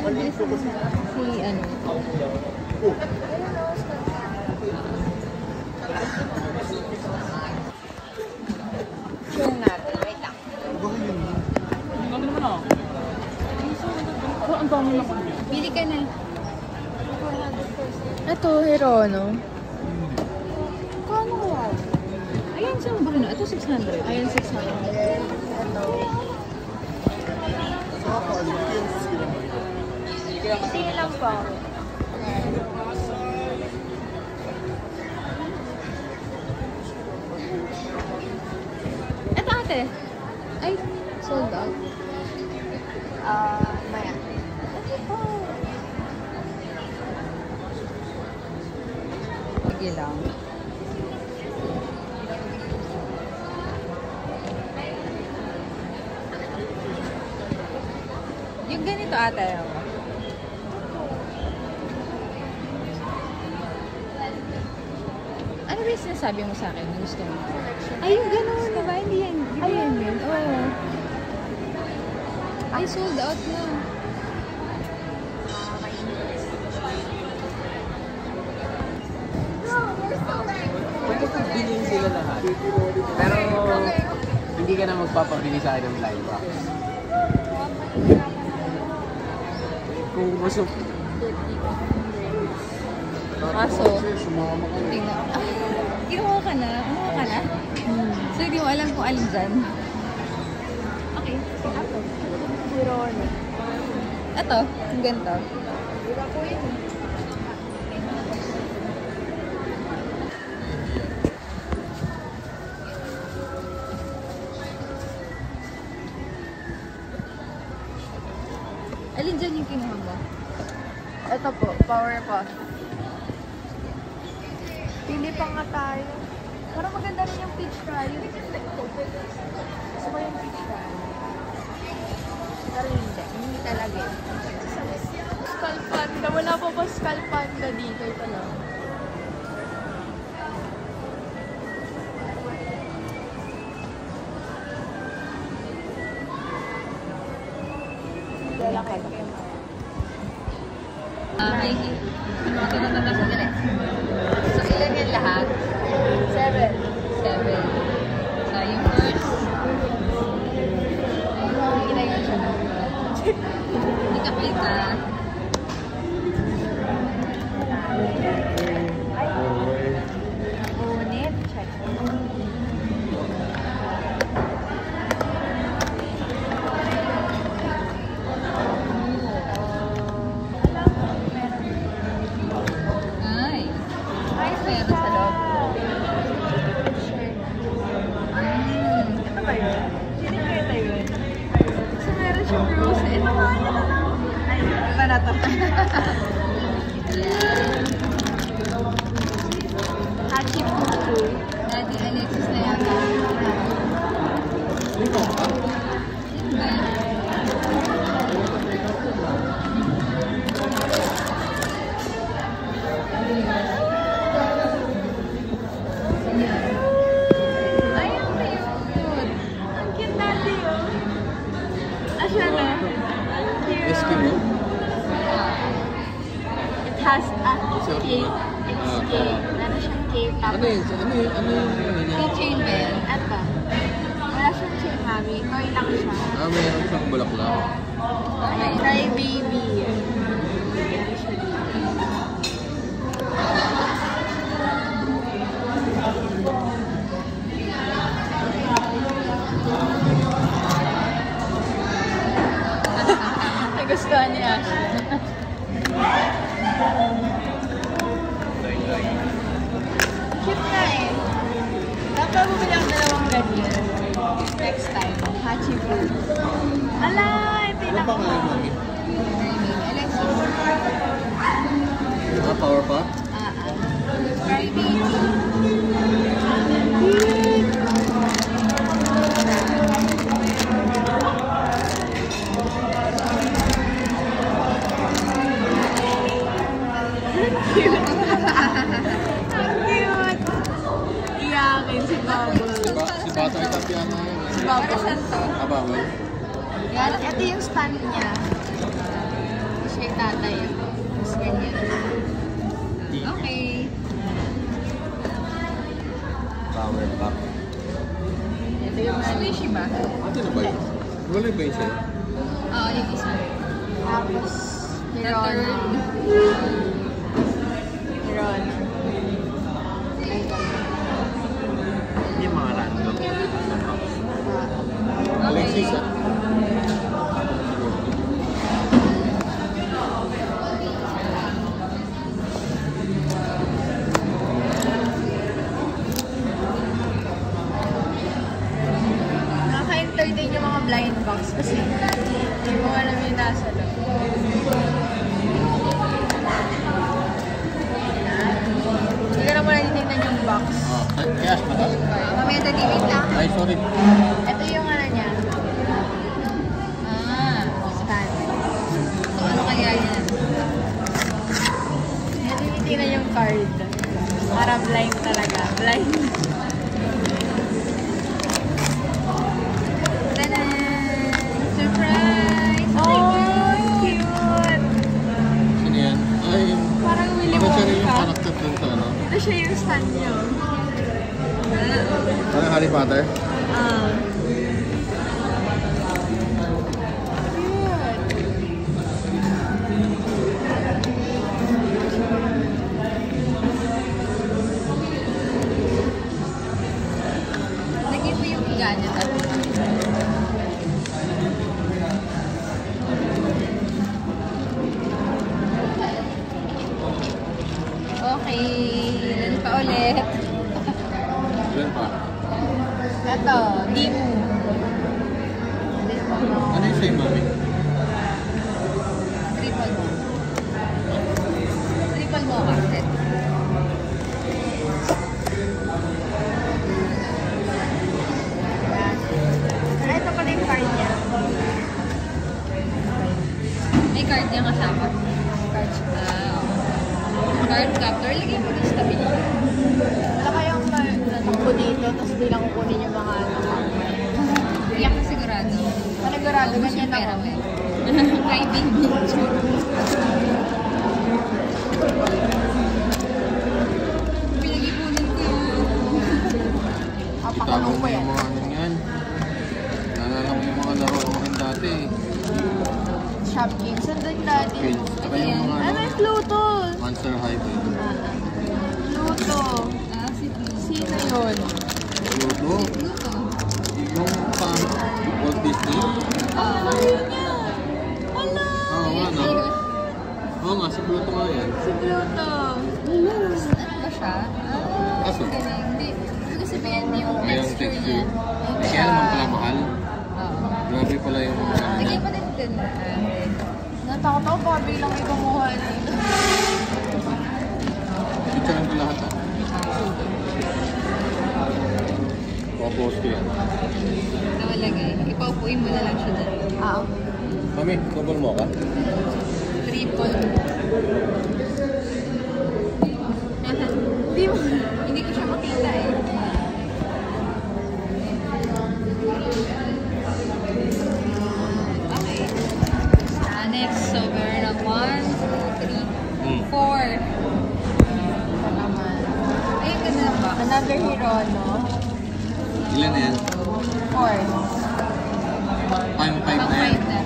Bilis na si ano. Show natin. Wait lang. Ang dami naman ako. Ang dami na kami. Bili ka na. Ito, Hirono. Kano kaya? Ayan, saan ba na? Ito 600. Ayan, 600. Ito. Sige lang po. Ito ate. Ay, sold out. Maya. Sige lang. Yung ganito ate. Ano ba yung sinasabi mo sa akin? Gusto mo? Ay, yung gano'n, diba? Hindi yan. Hindi yan yun. Oo. Ay, sold out na. Pwede kung bilhin sila lahat. Pero hindi ka na magpapabili sa akin ng blind box. Kung gusto. Kaso, tingnan. Ginawa ka na? Kumuha ka na? So, hindi mo alam kung alin dyan. Okay. Ako. Hirono. Ito, yung ganito. Diba po yun? Alin dyan yung kinuha mo? Ito po, power pa. Pili pa nga tayo. Parang maganda rin yung peach fry. Gusto ko yung peach fry. Pero hindi. Hindi talaga. Skull Panda. Wala po ba Skull Panda dito? Ito lang. Wala ka na. Ay, ito na naman sa galit. So, ilan yan lahat? 7. 7. So, yung first. Ilan yun siya na? Hindi ka kita. Unit. Check. Ay. Meron sa loob. Ito ba yun? Hindi ko ito yun. So, meron siyang rose. Ito nga yun. Ay, iba na to. Ayan. Hachi Pupu. Daddy Alexis na yata. Sino ba yan? Ay, ang cute. Ang cute natin yun. Asya na. Ang cute. Eskimo? It has a cake. It's cake. Meron siyang cake. Ano yun? Ano yung Keychain ba yan? Eto. Wala siyang chain, mami. Toy lang siya. meron siyang bulaklak. Cry baby. Meron siya dito. Nagustuhan ni Ashley. Cute na eh. Dapat bumili ako dalawang ganyan. Next time. Hachi food. Ala! Ito yung Ano pangalan mo? Alexis. Power pa? Cry baby. cute. Ang cute. Iyakin si Bubble. Si Bata ay Tatiana yun. Si Para Bubble. saan to? Abawal. Yan, ito yung stand niya. kay tatay. Tapos ganyan. Okay. Power pack. Ito yung Squishy ba? Ito na ba yun? Wala ba yun sa'yo? Oo, yung isa. Tapos, The Hirona. third. Hirona. Yung mga random. Alexis ah. Nakaka-entertain yung mga blind box kasi hindi mo alam yung nasa loob. Hindi ka na muna titignan yung box. Oh, cash ba tayo? Mamaya tatimig lang. Ay, sorry. Ito yung ano niya. Stand. So, ano kaya yan? Ito tinitingnan yung card. Para blind talaga. Blind. Tadan! Surprise! Oh, cute! Sino yan? Ay, yung... Parang Willy Bakit siya rin yung Wonka. karakter dun sa ano? Ito siya yung stand niyo. Parang Harry Potter? Lagyan mo yung gadget at okay. Ilan pa ulit? Ilan pa? Ito, Dimu. Ano yung sa'yo, mami? Triple mo. Triple mo kasi. Ito pala yung card niya. May card niya kasama. Card siya. Card captor. Lagyan mo rin sa tabi niya. Wala kayong natakbo dito, tapos bilang kukunin yung mga ano. Iyak ka sigurado. Panigurado, Ubus ganyan yung pera ako. mo eh. Kay baby. Pinag-ipunin ko yun. Papakulong ko yan. Yung mga ano yan. Naalala ko yung mga laro ko rin dati. Shopkins. Sandun dati. Pills. Saka yung mga Ano yung Pluto? Monster High ba yun? Pluto. Ah, si Pluto. Sino yun? Ludo. Pluto. Yung sa Walt Disney. Ah, yun niya. Hala! Oo nga, no? Oo nga, si Pluto nga yan. Si Pluto. Ano ba siya? Ah, Kaso? galing. Hindi. Gusto sabihin yung Ay, yung texture niya. texture. Hindi Kaya siya. naman pala mahal. Oo. Grabe pala yung ano Lagyan niya. pa din din. Natakot ako baka biglang may kumuha dito. Picturean ko lahat ah. Popost ko yan. Nawalagay. Ipaupuin mo na lang siya dyan. Ah. Mami, double mo ka? Triple. Di mo. Hindi ko siya makita eh. Okay. Next, so meron ng 1, 2, 3, 4. Ito naman. Ay, ganda na ba? Another hero, no? Ilan na yan? 4. 5 Pang na yan. 5 na.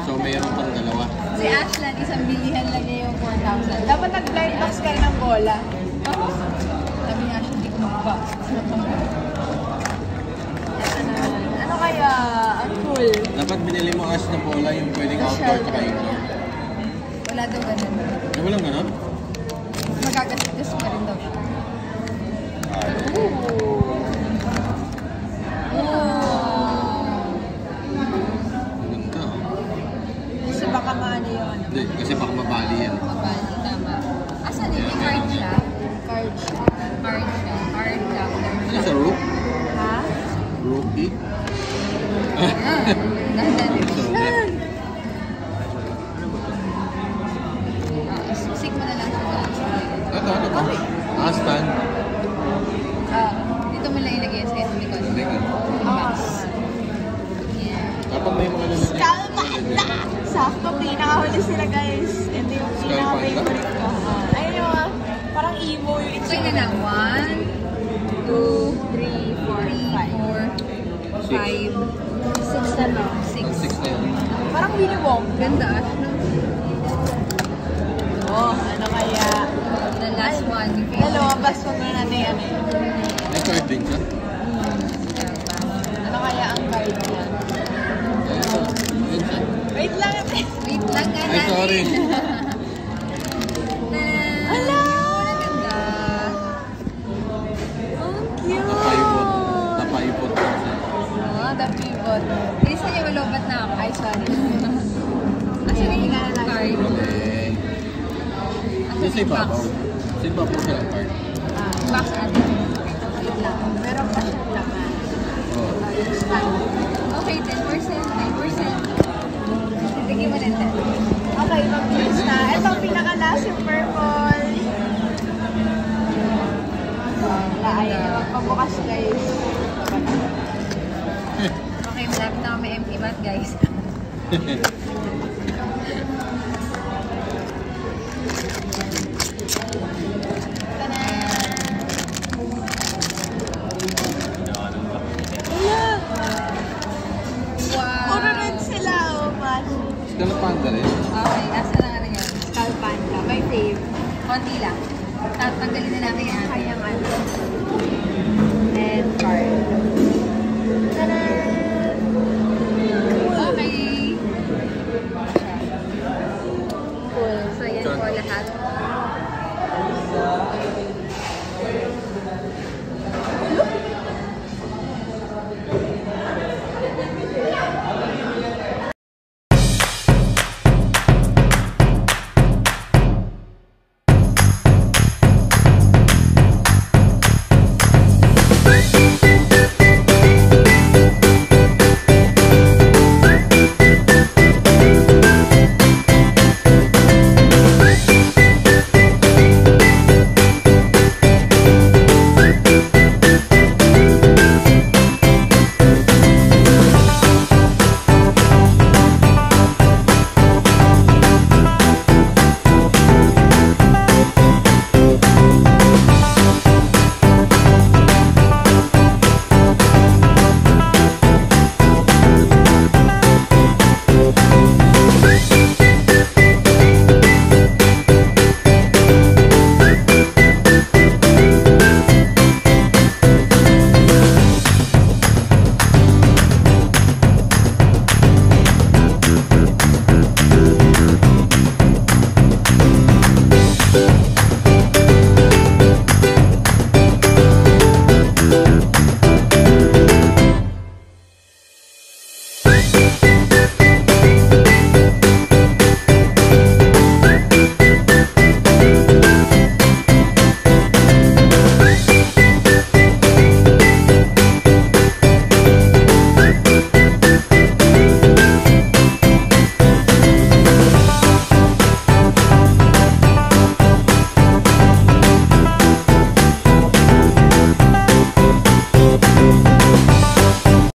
So mayroon pang dalawa. Si Ashland, isang bilihan lang niya yung 4,000. Dapat nag-blind box ka ng bola. Sabi niya, hindi ko mag-box. Ano kaya? Ang cool. Dapat binili mo Ash na bola yung pwedeng outdoor tsaka indoor. Wala daw ganun. Ay, walang ganon? Magagastos pa rin daw siya. Ganda ah. Kasi baka maano yung ano. Hindi, kasi baka mabali yan. Mabali, tama. Asan yun? May card siya? Card siya. Card siya. Card captor. Ano sa rook? Ha? Rookie? Dahan-dahan. So, net. Isik mo na lang siya dyan. Ano to? Ah, stand. Dito mo lang ilagay sa likod. Hindi nga. Ah. Yeah. Dapat yung mga nila. Skull Panda! Sakto, pinakahuli sila guys. Ito yung Skull pinaka-favorite ko. Ayun yung parang emo yung So yun na, 1, 2, 3, 4, 5, 6 na no? 6. 6 na yun. Parang Willy Wong. Ganda ah. Oh, ano kaya? The last one. Yung Dalawa, basta mo na natin yan eh. May card din siya. Ano kaya ang card niya? Ayun siya. Wait lang. Wait lang ka Ay, sorry. Ala! Ganda. Ang cute! Napaipot. Napaipot lang siya. Oh, the pivot. Bilis na niya, malobat na ako. Ay, sorry. Asan na yung Tingnan na lang. card? Okay. Asan Yung sa yung box? ibabaw. Sa ibabaw siya ang card. Box atin. Wait lang. Meron pa siyang laman. Oh. Yung stand. Okay, 10%. 9%. Tignan mo natin. Okay, mabilis na. Ito ang pinaka-last, yung purple. Wala, ayaw na magpabukas, guys. Okay, malapit na kami empty mat, guys. Wow! Puro rin sila, oh, man. Skull Panda rin. Okay, asa na nga rin yan? Skull Panda, my fave. Konti lang. Tatanggalin na natin yan. Kayang ano. And card. Tada!